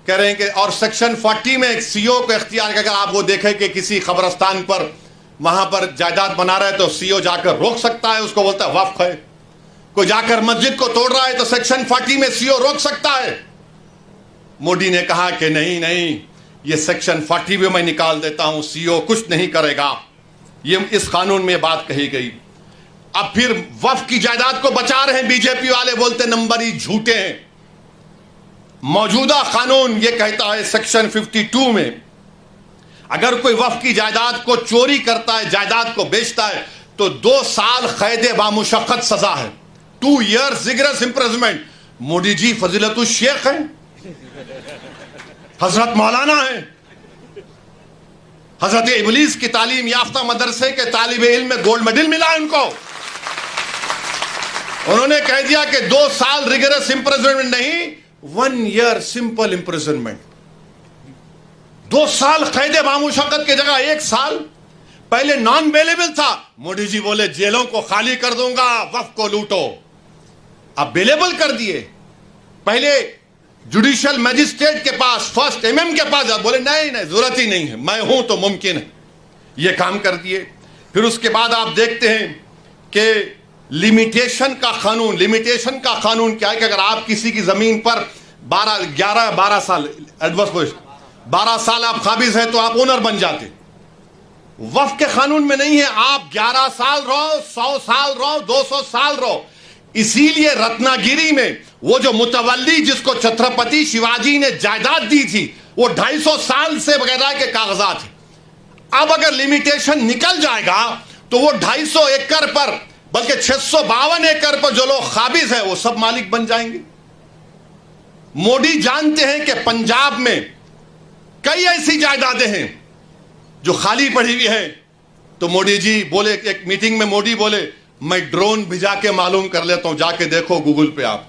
कह रहे हैं कि, और सेक्शन 40 में CO को इख्तियार कि अगर आप वो देखें कि किसी कब्रस्तान पर वहां पर जायदाद बना रहा है तो CO जाकर रोक सकता है, उसको बोलता है वक्फ है। कोई जाकर मस्जिद को तोड़ रहा है तो सेक्शन 40 में CO रोक सकता है। मोदी ने कहा कि नहीं नहीं, ये सेक्शन 40 भी मैं निकाल देता हूं, CO कुछ नहीं करेगा। ये इस कानून में बात कही गई। अब फिर वक्फ की जायदाद को बचा रहे हैं बीजेपी वाले, बोलते नंबर ही झूठे हैं। मौजूदा कानून ये कहता है सेक्शन 52 में, अगर कोई वक्फ की जायदाद को चोरी करता है, जायदाद को बेचता है, तो 2 साल कैद बामुशक्कत सजा है, 2 years rigorous imprisonment. Modi ji फजीलतुल Sheikh हैं, हजरत मौलाना है, हजरत इबलीस की तालीम याफ्ता मदरसे के तालिबे इल्म में गोल्ड मेडल मिला है उनको। उन्होंने कह दिया कि 2 साल रिगरस इंप्रिजनमेंट नहीं, 1 year सिंपल इंप्रिजनमेंट। 2 साल कैद बामुशक्कत की जगह 1 साल। पहले नॉन बेलेबल था, मोदी जी बोले जेलों को खाली कर दूंगा, वक्फ को लूटो। अब बेलेबल कर दिए। पहले जुडिशियल मैजिस्ट्रेट के पास, फर्स्ट MM के पास, बोले नहीं नहीं जरूरत ही नहीं है, मैं हूं तो मुमकिन है, ये काम कर दिए। फिर उसके बाद आप देखते हैं कि लिमिटेशन का कानून, लिमिटेशन का कानून क्या है कि अगर आप किसी की जमीन पर 12 साल एडवर्स 12 साल आप काबिज हैं तो आप ओनर बन जाते। वक्फ के कानून में नहीं है, आप 11 साल रहो, 100 साल रहो, 200 साल रहो। इसीलिए रत्नागिरी में वो जो मुतवल्ली जिसको छत्रपति शिवाजी ने जायदाद दी थी, वो 250 साल से वगैरह के कागजात है। अब अगर लिमिटेशन निकल जाएगा तो वो 250 एकड़ पर, बल्कि 652 एकड़ पर जो लोग काबिज है वो सब मालिक बन जाएंगे। मोदी जानते हैं कि पंजाब में कई ऐसी जायदादें हैं जो खाली पड़ी हुई है। तो मोदी जी बोले, एक मीटिंग में मोदी बोले मैं ड्रोन भिजा के मालूम कर लेता हूं, जाके देखो गूगल पे आप।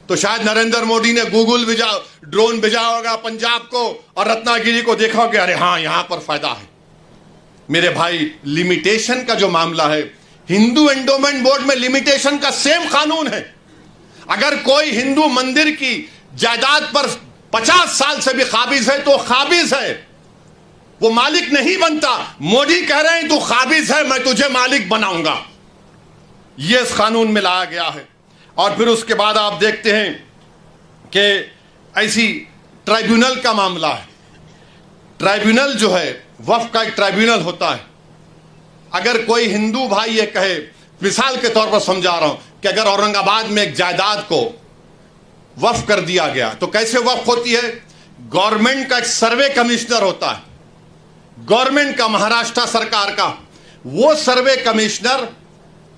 तो शायद नरेंद्र मोदी ने ड्रोन भेजा होगा पंजाब को और रत्नागिरी को, देखा होगा अरे हाँ यहां पर फायदा है। मेरे भाई, लिमिटेशन का जो मामला है, हिंदू एंडोमेंट बोर्ड में लिमिटेशन का सेम कानून है। अगर कोई हिंदू मंदिर की जायदाद पर 50 साल से भी काबिज है तो काबिज है, वो मालिक नहीं बनता। मोदी कह रहे हैं तू काबिज है, मैं तुझे मालिक बनाऊंगा। यह इस कानून में लाया गया है। और फिर उसके बाद आप देखते हैं कि ऐसी ट्राइब्यूनल का मामला है। ट्राइब्यूनल जो है, वक्फ का एक ट्राइब्यूनल होता है। अगर कोई हिंदू भाई ये कहे, मिसाल के तौर पर समझा रहा हूं, कि अगर औरंगाबाद में एक जायदाद को वक्फ कर दिया गया तो कैसे वक्फ होती है? गवर्नमेंट का एक सर्वे कमिश्नर होता है, गवर्नमेंट का, महाराष्ट्र सरकार का। वो सर्वे कमिश्नर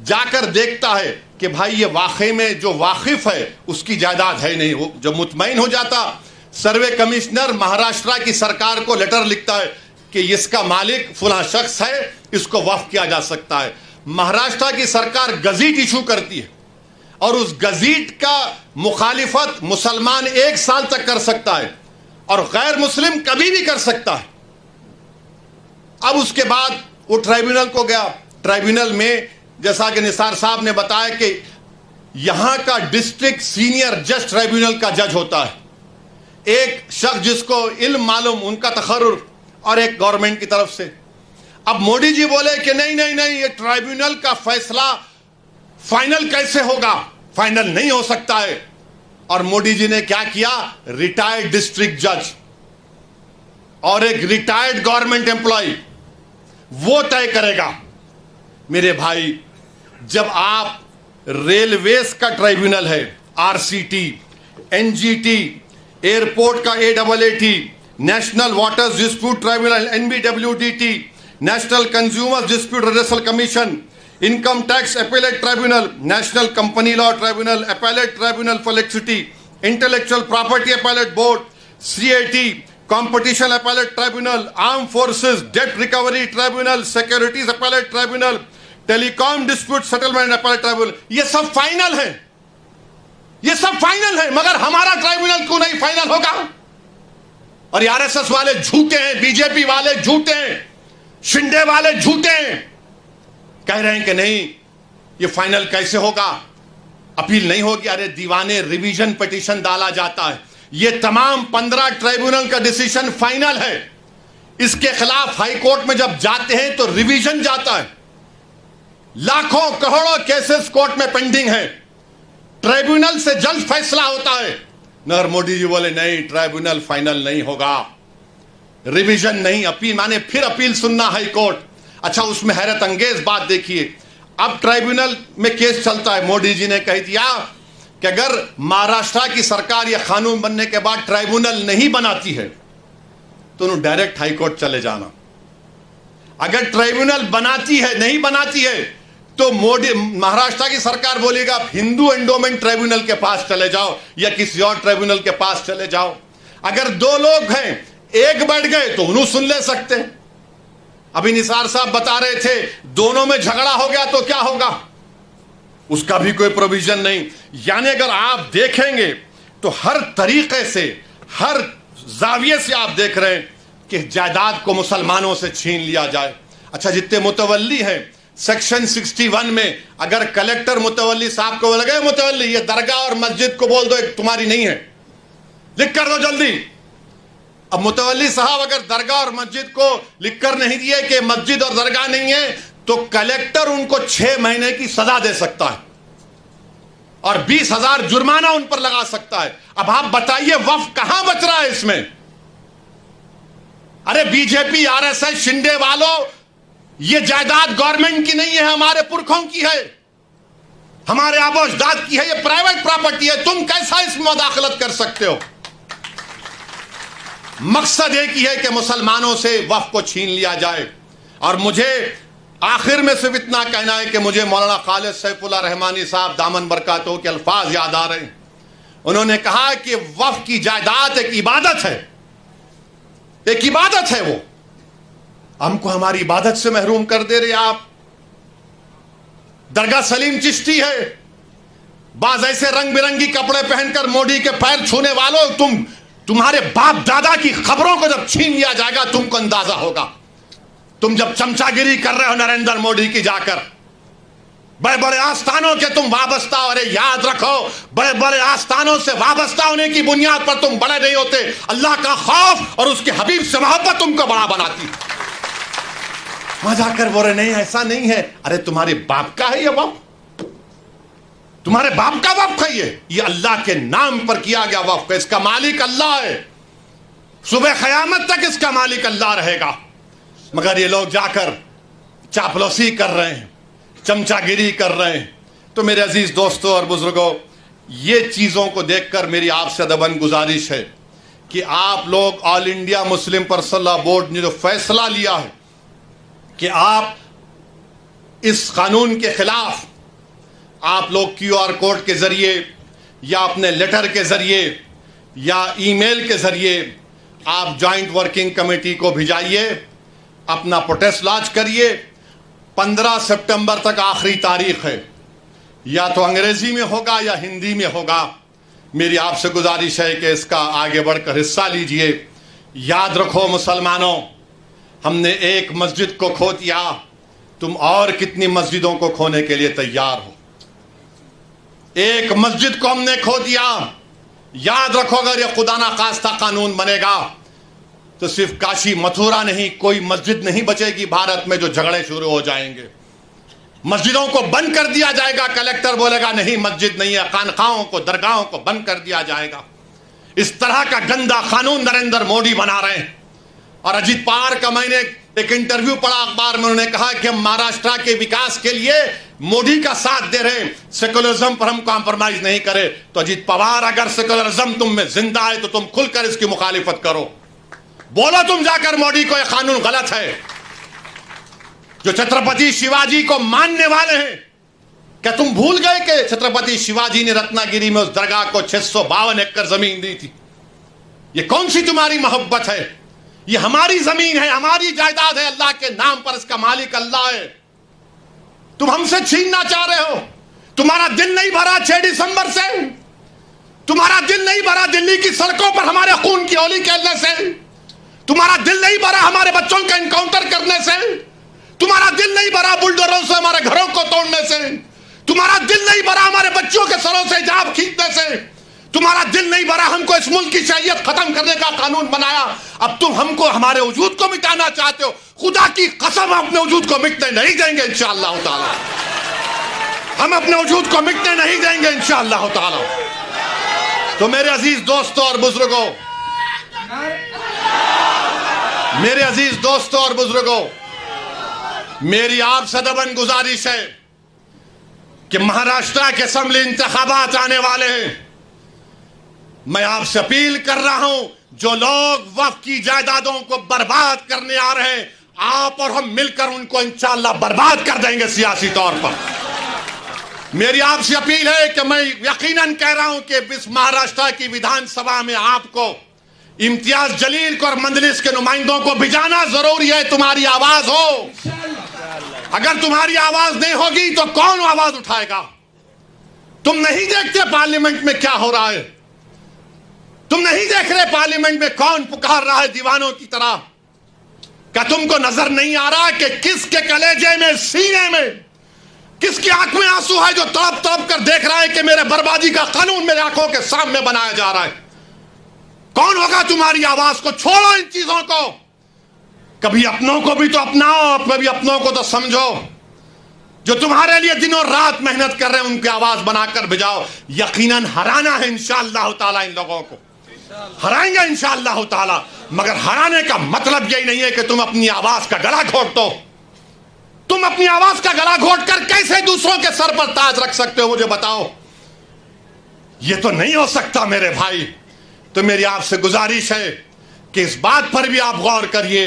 जाकर देखता है कि भाई ये वाकई में जो वाकिफ है उसकी जायदाद है नहीं। वो जब मुतमईन हो जाता, सर्वे कमिश्नर महाराष्ट्र की सरकार को लेटर लिखता है कि इसका मालिक फलां शख्स है, इसको वक्फ किया जा सकता है। महाराष्ट्र की सरकार गजीट इशू करती है और उस गजीट का मुखालिफत मुसलमान 1 साल तक कर सकता है और गैर मुस्लिम कभी भी कर सकता है। अब उसके बाद वो ट्राइब्यूनल को गया। ट्राइब्यूनल में जैसा कि निसार साहब ने बताया कि यहां का डिस्ट्रिक्ट सीनियर जज ट्राइब्यूनल का जज होता है, एक शख्स जिसको इल्म मालूम, उनका तखर्रुर, और एक गवर्नमेंट की तरफ से। अब मोदी जी बोले कि नहीं नहीं नहीं, ये ट्राइब्यूनल का फैसला फाइनल कैसे होगा? फाइनल नहीं हो सकता है। और मोदी जी ने क्या किया? रिटायर्ड डिस्ट्रिक्ट जज और एक रिटायर्ड गवर्नमेंट एम्प्लॉय, वो तय करेगा। मेरे भाई, जब आप रेलवेज का ट्राइब्यूनल है, आरसीटी, एनजीटी, एयरपोर्ट का AIT, national waters dispute tribunal NBWDT, national consumers dispute redressal commission, income tax appellate tribunal, national company law tribunal, appellate tribunal for electricity, intellectual property appellate board, CAT, competition appellate tribunal, arm forces debt recovery tribunal, securities appellate tribunal, telecom dispute settlement appellate tribunal. ये सब final है, ये सब final है। मगर हमारा tribunal क्यों नहीं फाइनल होगा? और ये आरएसएस वाले झूठे हैं, बीजेपी वाले झूठे हैं, शिंदे वाले झूठे हैं, कह रहे हैं कि नहीं ये फाइनल कैसे होगा, अपील नहीं होगी। अरे दीवाने, रिवीजन पिटीशन डाला जाता है। ये तमाम 15 ट्राइब्यूनल का डिसीजन फाइनल है। इसके खिलाफ हाई कोर्ट में जब जाते हैं तो रिवीजन जाता है। लाखों करोड़ों केसेस कोर्ट में पेंडिंग है, ट्राइब्यूनल से जल्द फैसला होता है। नरेंद्र मोदी जी बोले नहीं, ट्राइब्यूनल फाइनल नहीं होगा, रिवीजन नहीं, अपील, माने फिर अपील सुनना हाई कोर्ट। अच्छा, उसमें हैरत अंगेज बात देखिए, अब ट्राइब्यूनल में केस चलता है। मोदी जी ने कह दिया कि अगर महाराष्ट्र की सरकार यह कानून बनने के बाद ट्राइब्यूनल नहीं बनाती है तो उन्होंने डायरेक्ट हाई कोर्ट चले जाना। अगर ट्राइब्यूनल बनाती है, नहीं बनाती है, तो मोदी, महाराष्ट्र की सरकार बोलेगा हिंदू एंडोमेंट ट्राइब्यूनल के पास चले जाओ या किसी और ट्राइब्यूनल के पास चले जाओ। अगर 2 लोग हैं, एक बढ़ गए तो उन्होंने सुन ले सकते हैं। अभी निसार साहब बता रहे थे, दोनों में झगड़ा हो गया तो क्या होगा, उसका भी कोई प्रोविजन नहीं। यानी अगर आप देखेंगे तो हर तरीके से, हर जाविये से आप देख रहे हैं कि जायदाद को मुसलमानों से छीन लिया जाए। अच्छा, जितने मुतवल्ली हैं, सेक्शन 61 में अगर कलेक्टर मुतवल्ली साहब को लगे, मुतवल्ली ये दरगाह और मस्जिद को बोल दो एक तुम्हारी नहीं है, लिख कर दो जल्दी। अब मुतवल्ली साहब अगर दरगाह और मस्जिद को लिख कर नहीं दिए कि मस्जिद और दरगाह नहीं है, तो कलेक्टर उनको 6 महीने की सजा दे सकता है और 20,000 जुर्माना उन पर लगा सकता है। अब आप बताइए वक्फ कहां बच रहा है इसमें? अरे बीजेपी, आरएसएस, शिंदे वालों, ये जायदाद गवर्नमेंट की नहीं है, हमारे पुरखों की है, हमारे आबो अजदाद की है, ये प्राइवेट प्रॉपर्टी है। तुम कैसा इसमें मुदाखलत कर सकते हो? मकसद एक ही है कि मुसलमानों से वक्फ को छीन लिया जाए। और मुझे आखिर में सिर्फ इतना कहना है कि मुझे मौलाना खालिद सैफुल्लाह रहमानी साहब दामन बरकातहू के अल्फाज याद आ रहे हैं। उन्होंने कहा कि वक्फ की जायदाद एक इबादत है, एक इबादत है। वो हमको हमारी इबादत से महरूम कर दे रहे आप। दरगाह सलीम चिश्ती है। बाज ऐसे रंग बिरंगी कपड़े पहनकर मोदी के पैर छूने वालों, तुम्हारे बाप दादा की खबरों को जब छीन लिया जाएगा तुमको अंदाजा होगा। तुम जब चमचागिरी कर रहे हो नरेंद्र मोदी की जाकर, बड़े बड़े आस्थानों के तुम वाबस्ता, और याद रखो बड़े बड़े आस्थानों से वाबस्ता होने की बुनियाद पर तुम बड़े नहीं होते। अल्लाह का खौफ और उसके हबीब से मोहब्बत तुमको बड़ा बनाती। वहां जाकर बोले नहीं ऐसा नहीं है। अरे तुम्हारे बाप का है ये वक्फ, तुम्हारे बाप का वक्फ है ये अल्लाह के नाम पर किया गया वक्फ है। इसका मालिक अल्लाह है, सुबह क़यामत तक इसका मालिक अल्लाह रहेगा। मगर ये लोग जाकर चापलूसी कर रहे हैं, चमचागिरी कर रहे हैं। तो मेरे अजीज दोस्तों और बुजुर्गों, ये चीजों को देखकर मेरी आपसे अदबन गुजारिश है कि आप लोग all India Muslim personal law board ने जो फैसला लिया है कि आप इस कानून के खिलाफ आप लोग QR कोड के जरिए या अपने लेटर के जरिए या ईमेल के जरिए आप जॉइंट वर्किंग कमेटी को भिजाइए, अपना प्रोटेस्ट लॉन्च करिए। 15 सितंबर तक आखिरी तारीख है, या तो अंग्रेजी में होगा या हिंदी में होगा। मेरी आपसे गुजारिश है कि इसका आगे बढ़कर हिस्सा लीजिए। याद रखो मुसलमानों, हमने एक मस्जिद को खो दिया, तुम और कितनी मस्जिदों को खोने के लिए तैयार हो। एक मस्जिद को हमने खो दिया। याद रखो अगर यह खुदा ना खास्ता कानून बनेगा तो सिर्फ काशी मथुरा नहीं, कोई मस्जिद नहीं बचेगी भारत में जो झगड़े शुरू हो जाएंगे। मस्जिदों को बंद कर दिया जाएगा, कलेक्टर बोलेगा नहीं मस्जिद नहीं है, खानखाओं को दरगाहों को बंद कर दिया जाएगा। इस तरह का गंदा कानून नरेंद्र मोदी बना रहे हैं। और अजीत पवार का मैंने एक इंटरव्यू पढ़ा अखबार में, उन्होंने कहा कि हम महाराष्ट्र के विकास के लिए मोदी का साथ दे रहे हैं, सेकुलरिज्म पर हम कॉम्प्रोमाइज नहीं करें। तो अजीत पवार, अगर सेकुलरिज्म तुम में जिंदा है तो तुम खुलकर इसकी मुखालिफत करो, बोलो तुम जाकर मोदी को यह कानून गलत है। जो छत्रपति शिवाजी को मानने वाले हैं, क्या तुम भूल गए कि छत्रपति शिवाजी ने रत्नागिरी में उस दरगाह को 652 एकड़ जमीन दी थी? ये कौन सी तुम्हारी मोहब्बत है? ये हमारी जमीन है, हमारी जायदाद है, अल्लाह के नाम पर इसका मालिक अल्लाह है। तुम हमसे छीनना चाह रहे हो। तुम्हारा दिल नहीं भरा 6 दिसंबर से, तुम्हारा दिल नहीं भरा दिल्ली की सड़कों पर हमारे खून की होली खेलने से, तुम्हारा दिल नहीं भरा हमारे बच्चों का एनकाउंटर करने से, तुम्हारा दिल नहीं भरा बुलडोजरों से हमारे घरों को तोड़ने से, तुम्हारा दिल नहीं भरा हमारे बच्चों के सरों से हिजाब खींचने से, तुम्हारा दिल नहीं भरा हमको इस मुल्क की शरीयत खत्म करने का कानून बनाया। अब तुम हमको हमारे वजूद को मिटाना चाहते हो। खुदा की कसम हम अपने वजूद को मिटने नहीं देंगे इंशाअल्लाह ताला। हम अपने वजूद को मिटने नहीं देंगे इंशाअल्लाह ताला। तो मेरे अजीज दोस्तों और बुजुर्गों, मेरे अजीज दोस्तों और बुजुर्गों, मेरी आपसे दबन गुजारिश है कि महाराष्ट्र के असेंबली इंतखाबात आने वाले हैं। मैं आपसे अपील कर रहा हूं, जो लोग वक्फ की जायदादों को बर्बाद करने आ रहे हैं, आप और हम मिलकर उनको इंशाअल्लाह बर्बाद कर देंगे सियासी तौर पर। मेरी आपसे अपील है कि मैं यकीनन कह रहा हूं कि इस महाराष्ट्र की विधानसभा में आपको इम्तियाज जलील को और मंजलिस के नुमाइंदों को भिजाना जरूरी है। तुम्हारी आवाज हो, अगर तुम्हारी आवाज नहीं होगी तो कौन आवाज उठाएगा? तुम नहीं देखते पार्लियामेंट में क्या हो रहा है? तुम नहीं देख रहे पार्लियामेंट में कौन पुकार रहा है दीवानों की तरह? क्या तुमको नजर नहीं आ रहा कि किसके कलेजे में, सीने में, किसकी आंख में आंसू है जो तड़प तड़प कर देख रहा है कि मेरे बर्बादी का कानून मेरे आंखों के सामने बनाया जा रहा है? कौन होगा तुम्हारी आवाज को? छोड़ो इन चीजों को। कभी अपनों को भी तो अपनाओ, कभी अपनों को तो समझो। जो तुम्हारे लिए दिनों रात मेहनत कर रहे हैं उनकी आवाज बनाकर भिजाओ। यकीनन हराना है इंशाअल्लाह ताला, इन लोगों को हराएंगे इंशाअल्लाह ताला। मगर हराने का मतलब यही नहीं है कि तुम अपनी आवाज का गला घोट दो। तुम अपनी आवाज का गला घोट कर कैसे दूसरों के सर पर ताज रख सकते हो, मुझे बताओ। यह तो नहीं हो सकता मेरे भाई। तो मेरी आपसे गुजारिश है कि इस बात पर भी आप गौर करिए।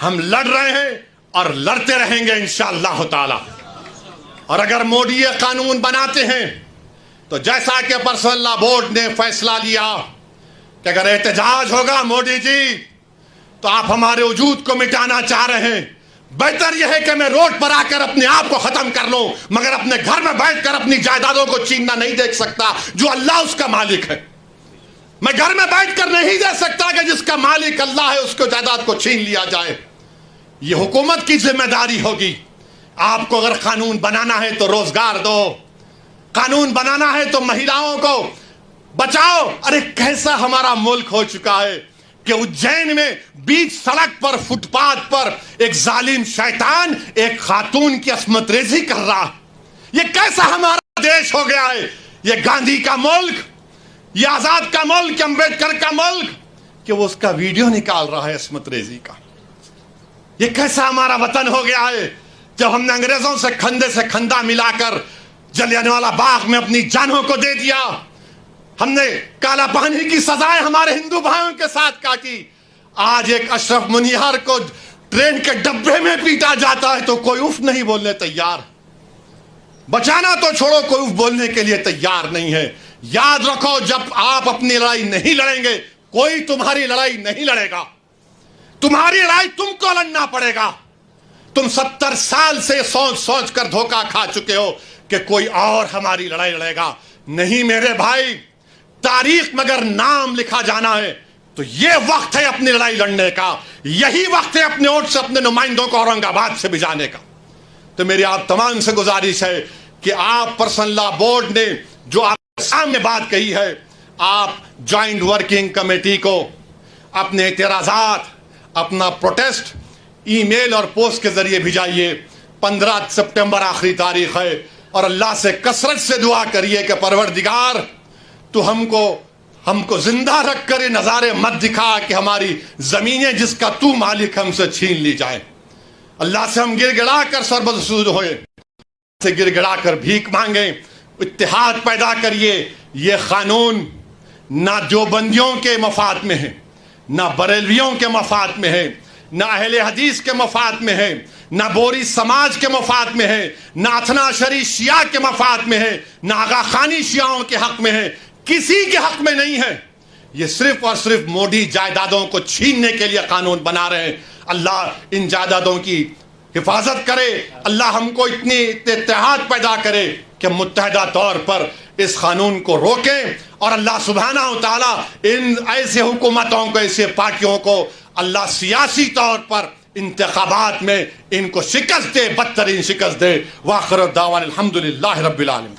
हम लड़ रहे हैं और लड़ते रहेंगे इंशाअल्लाह ताला। और अगर मोदी ये कानून बनाते हैं तो जैसा कि पर्सनल लॉ बोर्ड ने फैसला लिया कि अगर एहतजाज होगा मोदी जी तो आप हमारे वजूद को मिटाना चाह रहे हैं, बेहतर यह है कि मैं रोड पर आकर अपने आप को खत्म कर लूं, मगर अपने घर में बैठकर अपनी जायदादों को छीनना नहीं देख सकता जो अल्लाह उसका मालिक है। मैं घर में बैठकर नहीं दे सकता कि जिसका मालिक अल्लाह है उसको जायदाद को छीन लिया जाए। यह हुकूमत की जिम्मेदारी होगी। आपको अगर कानून बनाना है तो रोजगार दो, कानून बनाना है तो महिलाओं को बचाओ। अरे कैसा हमारा मुल्क हो चुका है कि उज्जैन में बीच सड़क पर फुटपाथ पर एक जालिम शैतान एक खातून की अस्मत रेजी कर रहा है। यह कैसा हमारा देश हो गया है? यह गांधी का मुल्क, यह आजाद का मुल्क, अम्बेडकर का मुल्क, कि वो उसका वीडियो निकाल रहा है अस्मत रेजी का। यह कैसा हमारा वतन हो गया है जब हमने अंग्रेजों से खंदा मिलाकर जलियांवाला बाग में अपनी जानों को दे दिया। हमने काला पानी की सजाएं हमारे हिंदू भाइयों के साथ काटी। आज एक अशरफ मुनियार को ट्रेन के डब्बे में पीटा जाता है तो कोई उफ नहीं बोलने तैयार। बचाना तो छोड़ो, कोई उफ बोलने के लिए तैयार नहीं है। याद रखो, जब आप अपनी लड़ाई नहीं लड़ेंगे कोई तुम्हारी लड़ाई नहीं लड़ेगा। तुम्हारी लड़ाई तुमको लड़ना पड़ेगा। तुम 70 साल से सोच सोच कर धोखा खा चुके हो कि कोई और हमारी लड़ाई लड़ेगा। नहीं मेरे भाई, तारीख मगर नाम लिखा जाना है तो यह वक्त है अपनी लड़ाई लड़ने का। यही वक्त है अपने वोट से अपने नुमाइंदों को औरंगाबाद से भिजाने का। तो मेरी आप तमाम से गुजारिश है कि आप पर्सनल लॉ बोर्ड ने जो आपके सामने बात कही है, आप ज्वाइंट वर्किंग कमेटी को अपने एतराजात, अपना प्रोटेस्ट ईमेल और पोस्ट के जरिए भिजाइए। 15 सितंबर आखिरी तारीख है और अल्लाह से कसरत से दुआ करिए कि परवरदिगार तो हमको जिंदा रखकर ये नज़ारे मत दिखा कि हमारी ज़मीनें जिसका तू मालिक हमसे छीन ली जाए। अल्लाह से हम गिड़गिड़ा कर सरबसूद होए, से गिड़गिड़ा कर भीख मांगे, इत्तेहाद पैदा करिए। ये कानून ना देवबंदियों के मफाद में है, ना बरेलवियों के मफाद में है, ना अहले हदीस के मफाद में है, ना बोरी समाज के मफाद में है, ना अथना शरी शिया के मफाद में है, ना आगा खानी शियाओं के हक में है, किसी के हक में नहीं है। ये सिर्फ और सिर्फ मोदी जायदादों को छीनने के लिए कानून बना रहे हैं। अल्लाह इन जायदादों की हिफाजत करे। अल्लाह हमको इतनी इत्तेहाद पैदा करे कि मुत्तहदा तौर पर इस कानून को रोकें और अल्लाह सुब्हानहू व तआला इन ऐसे हुकूमतों को, ऐसे पार्टियों को अल्लाह सियासी तौर पर इंतखाबात में इनको शिकस्त दे, बदतरीन शिकस्त दे। वाखिर दावाना अल्हम्दुलिल्लाहि रब्बिल आलमीन।